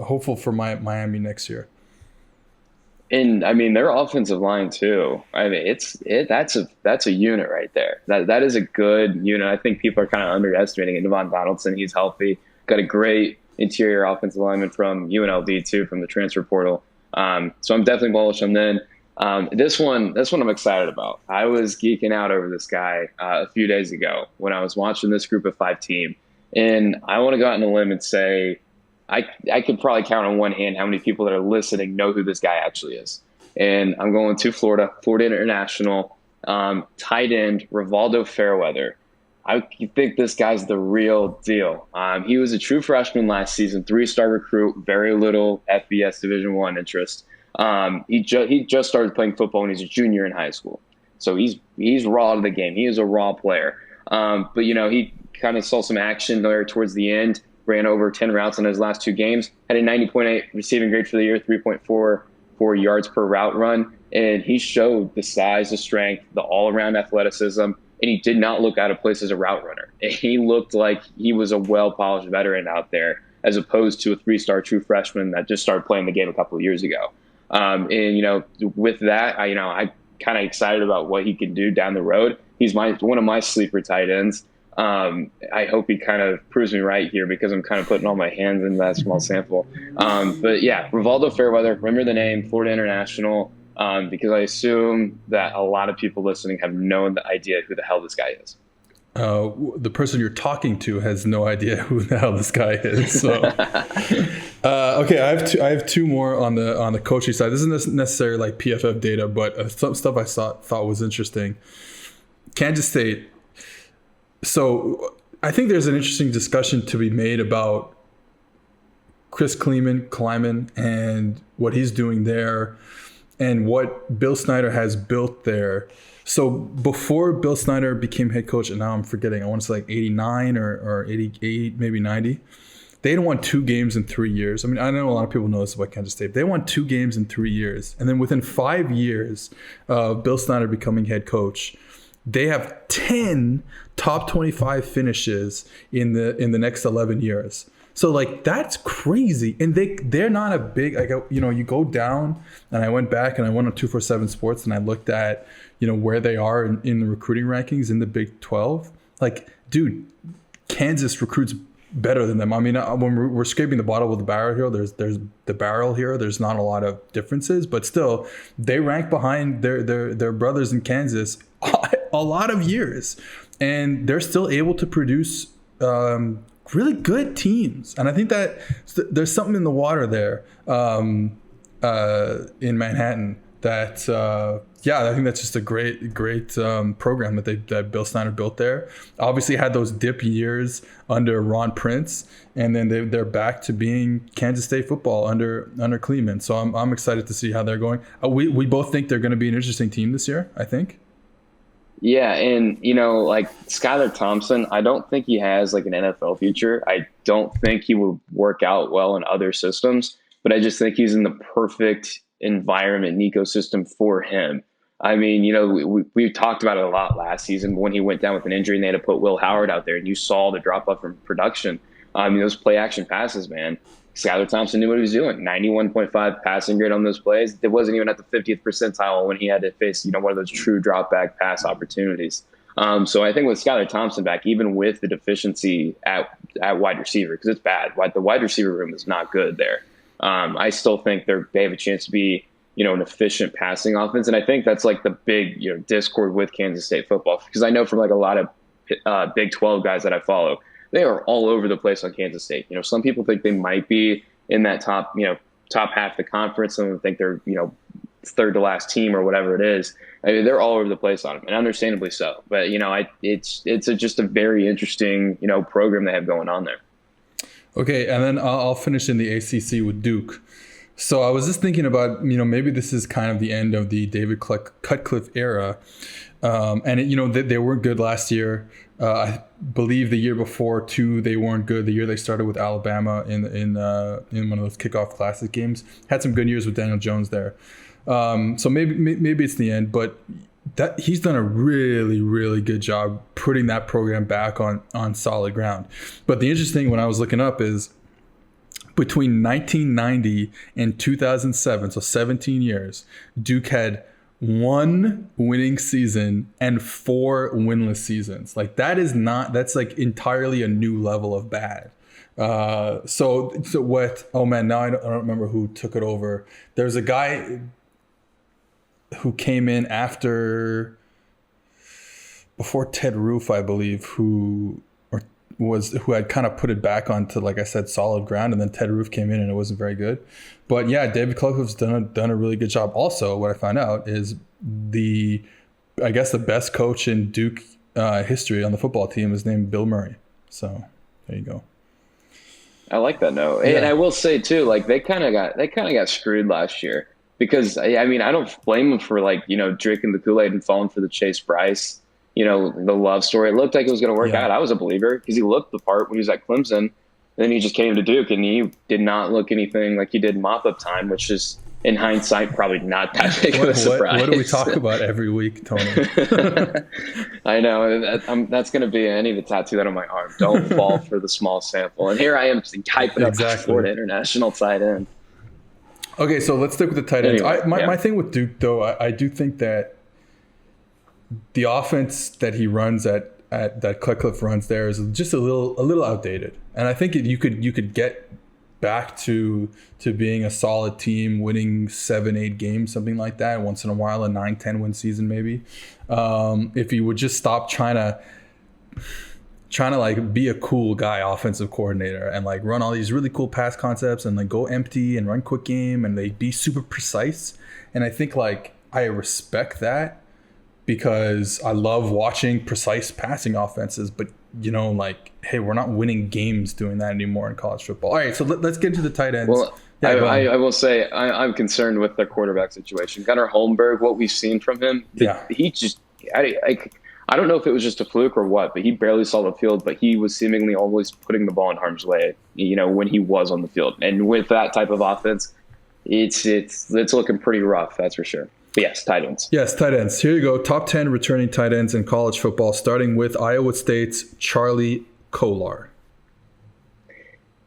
hopeful for Miami next year. And I mean, their offensive line too. I mean, that's a unit right there. That is a good unit. I think people are kind of underestimating it. Devon Donaldson, he's healthy. Got a great interior offensive lineman from UNLV too, from the transfer portal. So I'm definitely bullish on them. This one I'm excited about. I was geeking out over this guy a few days ago when I was watching this Group of 5 team, and I want to go out on a limb and say, I could probably count on one hand how many people that are listening know who this guy actually is. And I'm going to Florida International, tight end, Rivaldo Fairweather. I think this guy's the real deal. He was a true freshman last season, 3-star recruit, very little FBS Division I interest. He just started playing football when he's a junior in high school. So he's raw to the game. He is a raw player. But, he kind of saw some action there towards the end. Ran over 10 routes in his last 2 games, had a 90.8 receiving grade for the year, 3.44 yards per route run. And he showed the size, the strength, the all-around athleticism, and he did not look out of place as a route runner. He looked like he was a well-polished veteran out there, as opposed to a 3-star true freshman that just started playing the game a couple of years ago. With that, I'm kind of excited about what he can do down the road. He's one of my sleeper tight ends. I hope he kind of proves me right here, because I'm kind of putting all my hands in that small sample. But yeah, Rivaldo Fairweather, remember the name, Florida International, because I assume that a lot of people listening have no idea who the hell this guy is. The person you're talking to has no idea who the hell this guy is. So, okay, I have two more on the coaching side. This isn't necessarily like PFF data, but some stuff I thought was interesting. Kansas State. So I think there's an interesting discussion to be made about Chris Kleiman and what he's doing there and what Bill Snyder has built there. So before Bill Snyder became head coach, and now I'm forgetting, I want to say like 89 or 88, maybe 90, they had won 2 games in 3 years. I mean, I know a lot of people know this about Kansas State. They won 2 games in 3 years. And then within 5 years of Bill Snyder becoming head coach, they have 10 top 25 finishes in the next 11 years. So like that's crazy, and they're not a big, like, you go down, and I went back and I went on 247 Sports and I looked at where they are in the recruiting rankings in the Big 12. Like, dude, Kansas recruits better than them. I mean, when we're scraping the bottom of the barrel here, there's the barrel here. There's not a lot of differences, but still, they rank behind their brothers in Kansas a lot of years, and they're still able to produce really good teams. And I think that there's something in the water there in Manhattan that I think that's just a great program that Bill Snyder built there. Obviously had those dip years under Ron Prince, and then they're back to being Kansas State football under Kleiman. So I'm excited to see how they're going. We both think they're going to be an interesting team this year, I think. Yeah, and like Skylar Thompson, I don't think he has like an NFL future. I don't think he would work out well in other systems, but I just think he's in the perfect environment and ecosystem for him. I mean, we talked about it a lot last season when he went down with an injury and they had to put Will Howard out there, and you saw the drop off from production. Those play action passes, man. Skylar Thompson knew what he was doing. 91.5 passing grade on those plays. It wasn't even at the 50th percentile when he had to face, one of those true drop back pass opportunities. So I think with Skylar Thompson back, even with the deficiency at wide receiver, because it's bad, the wide receiver room is not good there. I still think they have a chance to be, an efficient passing offense. And I think that's like the big, discord with Kansas State football, because I know from like a lot of Big 12 guys that I follow, they are all over the place on Kansas State. Some people think they might be in that top half of the conference. Some of them think they're, third to last team or whatever it is. I mean, they're all over the place on them, and understandably so. But, it's just a very interesting, program they have going on there. Okay, and then I'll finish in the ACC with Duke. So I was just thinking about, maybe this is kind of the end of the David Cutcliffe era. And, they weren't good last year. I believe the year before, too, they weren't good. The year they started with Alabama in one of those kickoff classic games. Had some good years with Daniel Jones there. So maybe it's the end, but that he's done a really, really good job putting that program back on solid ground. But the interesting thing when I was looking up is between 1990 and 2007, so 17 years, Duke had 1 winning season and 4 winless seasons. Like that's like entirely a new level of bad. So what? Oh man, now I don't remember who took it over. There's a guy who came in before Ted Roof, I believe, who had kind of put it back onto, like I said, solid ground, and then Ted Roof came in and it wasn't very good. But yeah, David Cutcliffe's done a really good job. Also, what I found out is the best coach in Duke history on the football team is named Bill Murray. So there you go. I like that note. Yeah. And I will say too, like they kind of got screwed last year. Because, I mean, I don't blame him for, drinking the Kool-Aid and falling for the Chase Bryce, the love story. It looked like it was going to work out. I was a believer because he looked the part when he was at Clemson. And then he just came to Duke, and he did not look anything like he did mop-up time, which is, in hindsight, probably not that big of a surprise. What do we talk about every week, Tony? I know. That's going to be – I need to tattoo that on my arm. Don't fall for the small sample. And here I am hyping up Florida International tight end. Okay, so let's stick with the tight ends. Anyway, my thing with Duke, though, I do think that the offense that he runs that Cutcliffe runs there is just a little outdated, and I think you could get back to being a solid team, winning 7-8 games, something like that, once in a while, a 9-10 win season maybe, if you would just stop trying to like be a cool guy offensive coordinator and like run all these really cool pass concepts and like go empty and run quick game and they be super precise. And I think like I respect that because I love watching precise passing offenses, but like, hey, we're not winning games doing that anymore in college football. All right, so let's get into the tight ends. Well, yeah, I will say I'm concerned with their quarterback situation. Gunnar Holmberg, what we've seen from him, he just I don't know if it was just a fluke or what, but he barely saw the field, but he was seemingly always putting the ball in harm's way, when he was on the field. And with that type of offense, it's looking pretty rough, that's for sure. But yes, tight ends. Yes, tight ends. Here you go. Top 10 returning tight ends in college football, starting with Iowa State's Charlie Kolar.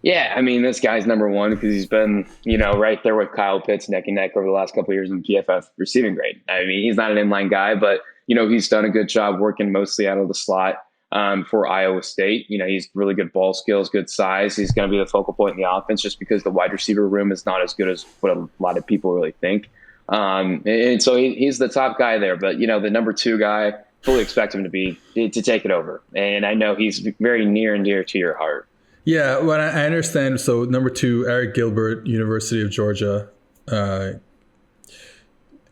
Yeah, I mean, this guy's number one because he's been, right there with Kyle Pitts neck and neck over the last couple of years in PFF receiving grade. I mean, he's not an inline guy, but he's done a good job working mostly out of the slot for Iowa State. He's really good ball skills, good size. He's going to be the focal point in the offense just because the wide receiver room is not as good as what a lot of people really think. And so he's the top guy there. But, the number 2 guy, fully expect him to take it over. And I know he's very near and dear to your heart. Yeah, well, I understand. So number 2, Eric Gilbert, University of Georgia.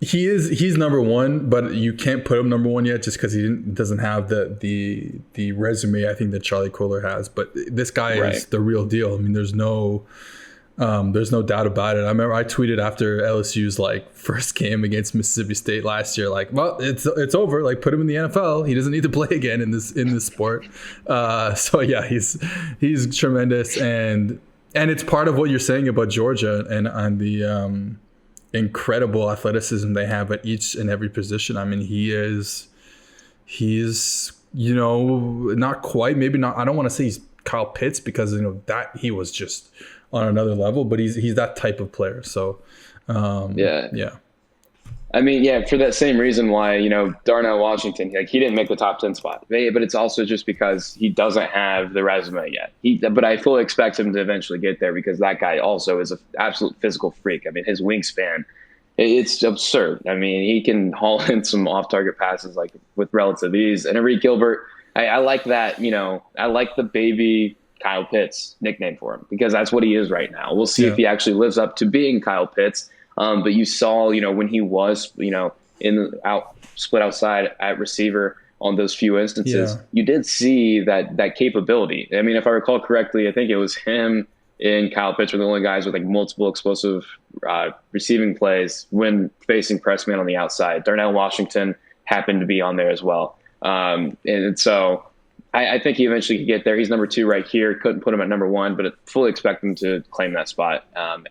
He's number 1, but you can't put him number 1 yet just because he doesn't have the resume I think that Charlie Kolar has. But this guy is the real deal. I mean, there's no doubt about it. I remember I tweeted after LSU's first game against Mississippi State last year, well, it's over. Put him in the NFL. He doesn't need to play again in this sport. So yeah, he's tremendous, and it's part of what you're saying about Georgia and the incredible athleticism they have at each and every position. I mean, he's not quite, maybe not. I don't want to say he's Kyle Pitts because that he was just on another level, but he's that type of player. So yeah. I mean, yeah, for that same reason why, Darnell Washington, like he didn't make the top 10 spot. But it's also just because he doesn't have the resume yet. But I fully expect him to eventually get there because that guy also is an absolute physical freak. I mean, his wingspan, it's absurd. I mean, he can haul in some off-target passes like with relative ease. And Enrique Gilbert, I like that, I like the baby Kyle Pitts nickname for him because that's what he is right now. We'll see if he actually lives up to being Kyle Pitts. But you saw, when he was, split outside at receiver on those few instances, you did see that capability. I mean, if I recall correctly, I think it was him and Kyle Pitts were the only guys with like multiple explosive receiving plays when facing press man on the outside. Darnell Washington happened to be on there as well. And so I think he eventually could get there. He's number 2 right here. Couldn't put him at number 1, but fully expect him to claim that spot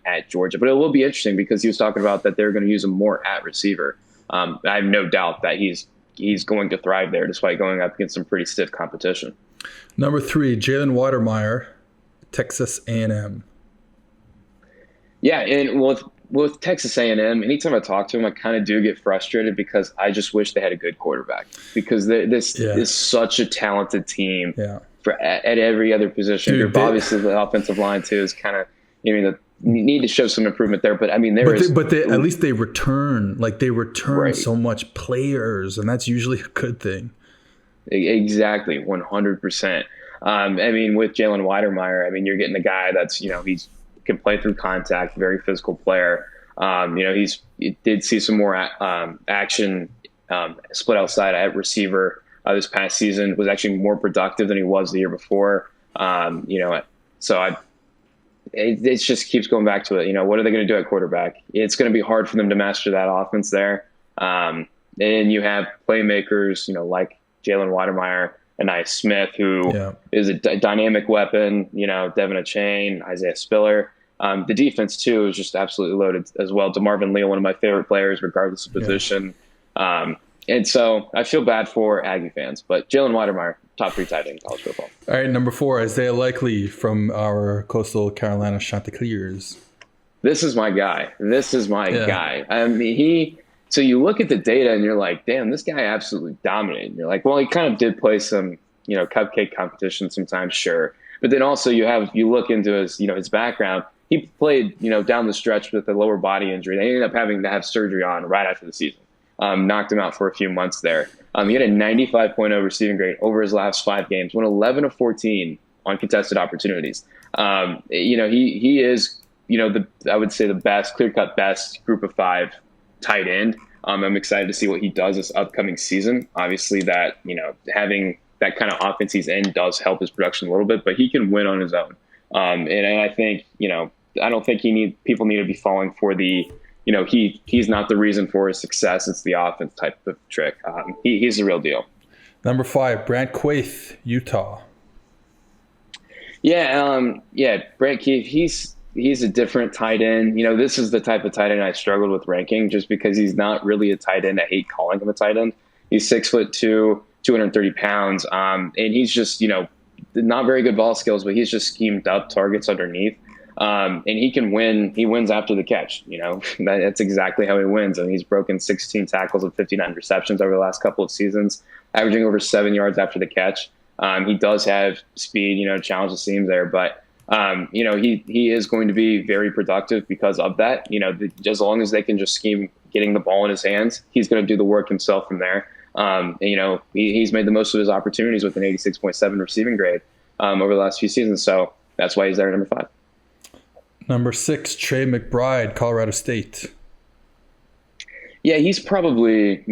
at Georgia. But it will be interesting because he was talking about that they're going to use him more at receiver. I have no doubt that he's going to thrive there despite going up against some pretty stiff competition. Number 3, Jalen Watermeyer, Texas A&M. Yeah, and with Texas A&M, anytime I talk to him, I kind of do get frustrated because I just wish they had a good quarterback because this is such a talented team at every other position group. Obviously, the offensive line too is kind of you need to show some improvement there. But I mean, at least they return so much players, and that's usually a good thing. Exactly, 100%. I mean, with Jalen Watermeyer, I mean, you're getting a guy that's he's can play through contact, very physical player. He did see some more action split outside at receiver this past season, was actually more productive than he was the year before. So it just keeps going back to it. What are they going to do at quarterback? It's going to be hard for them to master that offense there. And you have playmakers, like Jalen Watermeyer and Nia Smith, who is a dynamic weapon, Devin Achane, Isaiah Spiller. The defense, too, is just absolutely loaded as well. DeMarvin Leal, one of my favorite players, regardless of position. And so I feel bad for Aggie fans, but Jalen Watermeyer, top 3 tight end in college football. All right, number 4, Isaiah Likely from our Coastal Carolina Chanticleers. This is my guy. Guy. I mean, so you look at the data and you're like, damn, this guy absolutely dominated. You're like, well, he kind of did play some, cupcake competition sometimes, sure. But then also you look into his background. He played, down the stretch with a lower body injury. They ended up having to have surgery on right after the season. Knocked him out for a few months there. He had a 95.0 receiving grade over his last 5 games, went 11 of 14 on contested opportunities. He is, I would say the best, clear-cut best group of 5 tight end. I'm excited to see what he does this upcoming season. Obviously that, having that kind of offense he's in does help his production a little bit, but he can win on his own. And I think, I don't think people need to be falling for the, he's not the reason for his success. It's the offense type of trick. He's the real deal. Number 5, Brant Quaith, Utah. Brant Keith, he's a different tight end. This is the type of tight end I struggled with ranking just because he's not really a tight end. I hate calling him a tight end. He's 6'2", 230 pounds. And he's just, not very good ball skills, but he's just schemed up targets underneath. And he can win. He wins after the catch. That's exactly how he wins. I mean, he's broken 16 tackles and 59 receptions over the last couple of seasons, averaging over 7 yards after the catch. He does have speed, challenge the seams there, but he is going to be very productive because of that. As long as they can just scheme getting the ball in his hands, he's going to do the work himself from there. He's made the most of his opportunities with an 86.7 receiving grade over the last few seasons. So that's why he's there at number 5. Number 6, Trey McBride, Colorado State. Yeah, he's probably,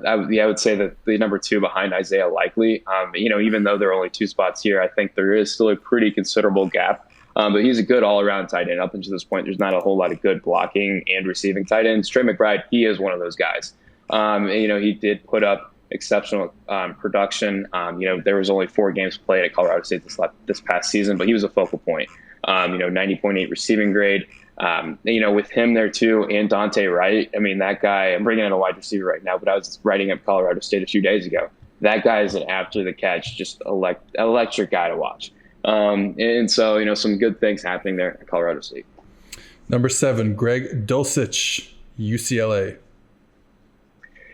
I would say that the number 2 behind Isaiah Likely. Even though there are only 2 spots here, I think there is still a pretty considerable gap. But he's a good all-around tight end. Up until this point, there's not a whole lot of good blocking and receiving tight ends. Trey McBride, he is one of those guys. He did put up exceptional production. There was only 4 games played at Colorado State this past season, but he was a focal point. 90.8 receiving grade. With him there too, and Diante Wright. I mean, that guy, I'm bringing in a wide receiver right now, but I was writing up Colorado State a few days ago. That guy is an after the catch, just electric guy to watch. And so, some good things happening there at Colorado State. Number 7, Greg Dolcich, UCLA.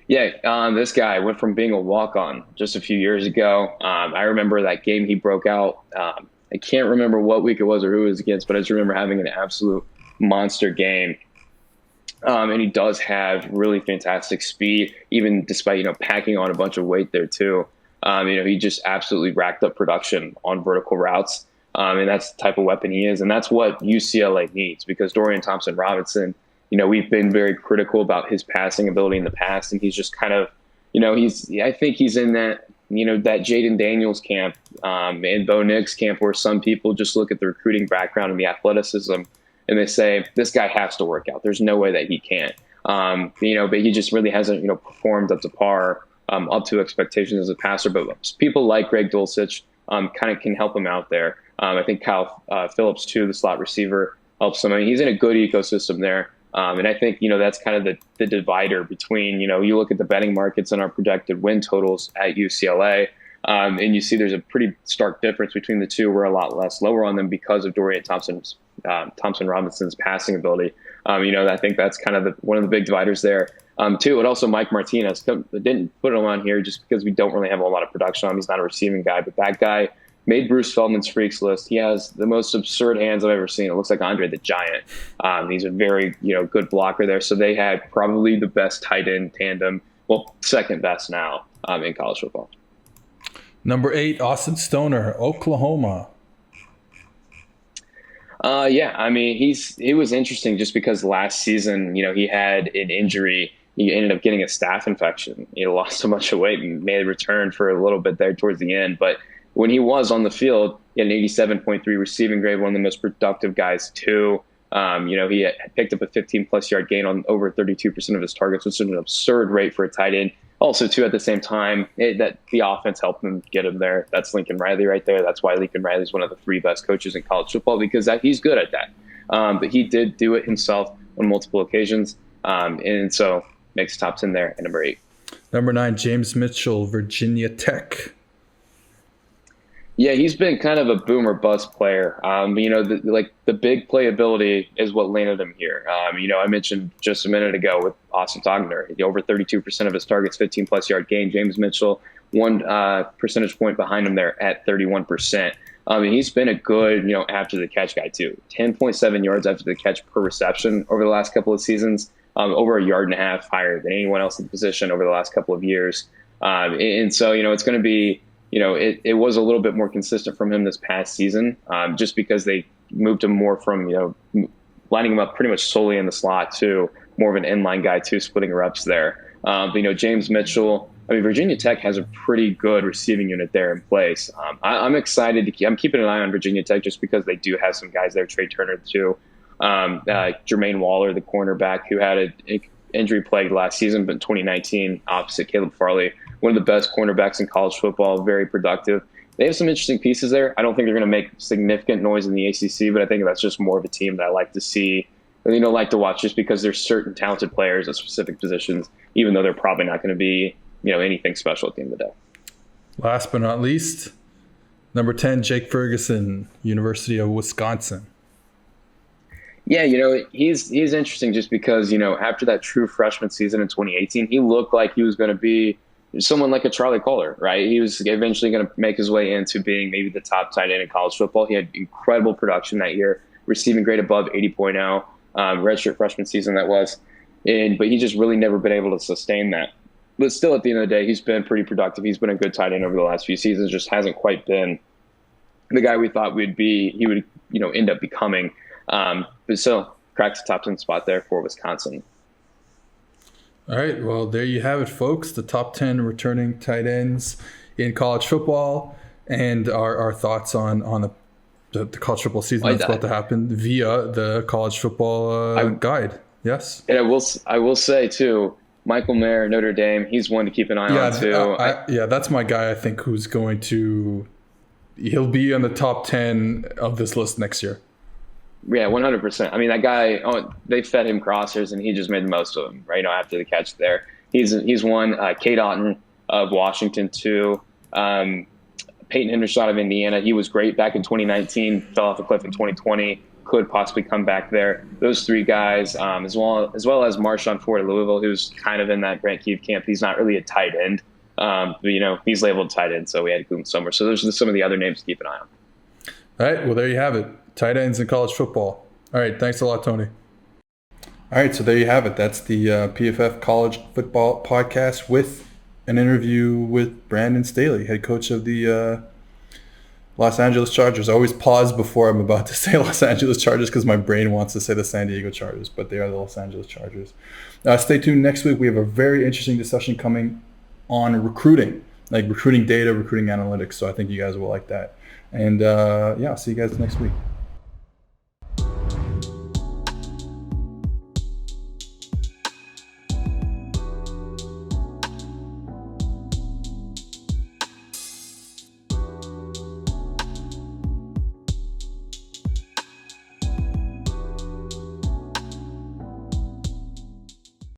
Yeah, this guy went from being a walk-on just a few years ago. I remember that game he broke out. I can't remember what week it was or who it was against, but I just remember having an absolute monster game. And he does have really fantastic speed, even despite, packing on a bunch of weight there too. He just absolutely racked up production on vertical routes. And that's the type of weapon he is. And that's what UCLA needs, because Dorian Thompson-Robinson, we've been very critical about his passing ability in the past. And he's just kind of, I think he's in that, that Jaden Daniels camp and Bo Nix camp, where some people just look at the recruiting background and the athleticism and they say, this guy has to work out. There's no way that he can't. But he just really hasn't, performed up to par, up to expectations as a passer. But people like Greg Dolcich kind of can help him out there. I think Kyle Phillips, too, the slot receiver, helps him. I mean, he's in a good ecosystem there. And I think, that's kind of the divider between, you look at the betting markets and our projected win totals at UCLA, and you see there's a pretty stark difference between the two. We're a lot less lower on them because of Dorian Thompson-Robinson's passing ability. I think that's kind of one of the big dividers there. Too, and also Mike Martinez. Didn't put him on here just because we don't really have a lot of production on him. He's not a receiving guy, but that guy made Bruce Feldman's freaks list. He has the most absurd hands I've ever seen. It looks like Andre the Giant. He's a very good blocker there. So they had probably the best tight end tandem, well, second best now in college football. Number 8, Austin Stoner, Oklahoma. He was interesting just because last season, he had an injury. He ended up getting a staph infection. He lost a bunch of weight and made a return for a little bit there towards the end. But when he was on the field, he had an 87.3 receiving grade, one of the most productive guys too. He had picked up a 15-plus yard gain on over 32% of his targets, which is an absurd rate for a tight end. Also, too, at the same time, that the offense helped him get him there. That's Lincoln Riley right there. That's why Lincoln Riley is one of the 3 best coaches in college football, because he's good at that. But he did do it himself on multiple occasions, and so makes top 10 there at number 8. Number 9, James Mitchell, Virginia Tech. Yeah, he's been kind of a boom or bust player. The big playability is what landed him here. I mentioned just a minute ago with Austin Togner, over 32% of his targets, 15-plus yard gain. James Mitchell, 1 percentage point behind him there at 31%. He's been a good, after the catch guy too. 10.7 yards after the catch per reception over the last couple of seasons, over 1.5 yards higher than anyone else in the position over the last couple of years. And so, it's going to be, it was a little bit more consistent from him this past season, just because they moved him more from, lining him up pretty much solely in the slot to more of an inline guy too, splitting reps there. James Mitchell, Virginia Tech has a pretty good receiving unit there in place. I'm excited I'm keeping an eye on Virginia Tech just because they do have some guys there, Trey Turner too, Jermaine Waller, the cornerback, who had an injury plagued last season, but in 2019 opposite Caleb Farley, one of the best cornerbacks in college football, very productive. They have some interesting pieces there. I don't think they're going to make significant noise in the ACC, but I think that's just more of a team that I like to see, like to watch, just because there's certain talented players at specific positions, even though they're probably not going to be, anything special at the end of the day. Last but not least, number 10, Jake Ferguson, University of Wisconsin. Yeah, he's interesting just because, after that true freshman season in 2018, he looked like he was going to be someone like a Charlie Kohler, right? He was eventually going to make his way into being maybe the top tight end in college football. He had incredible production that year, receiving grade above 80.0, redshirt freshman season that was. But he just really never been able to sustain that. But still, at the end of the day, he's been pretty productive. He's been a good tight end over the last few seasons, just hasn't quite been the guy we thought he would end up becoming. But still, cracks the top 10 spot there for Wisconsin. All right, well, there you have it, folks. The top 10 returning tight ends in college football, and our thoughts on the college football season that's about to happen via the college football guide. Yes, and I will say too, Michael Mayer, Notre Dame, he's one to keep an eye on too. That's my guy. I think he'll be on the top 10 of this list next year. Yeah, 100%. That guy, they fed him crossers, and he just made the most of them, right? After the catch there. He's one. Cade Otton of Washington, too. Peyton Hendershot of Indiana. He was great back in 2019, fell off a cliff in 2020. could possibly come back there. Those three guys, as well as Marshawn Ford at Louisville, who's kind of in that Grant Keith camp. He's not really a tight end, but, he's labeled tight end, so we had to go somewhere. So those are some of the other names to keep an eye on. All right, well, there you have it. Tight ends in college football. All right, thanks a lot, Tony. All right, so there you have it. That's the PFF College Football Podcast with an interview with Brandon Staley, head coach of the Los Angeles Chargers. I always pause before I'm about to say Los Angeles Chargers because my brain wants to say the San Diego Chargers, but they are the Los Angeles Chargers. Stay tuned next week. We have a very interesting discussion coming on recruiting, like recruiting data, recruiting analytics. So I think you guys will like that. And I'll see you guys next week.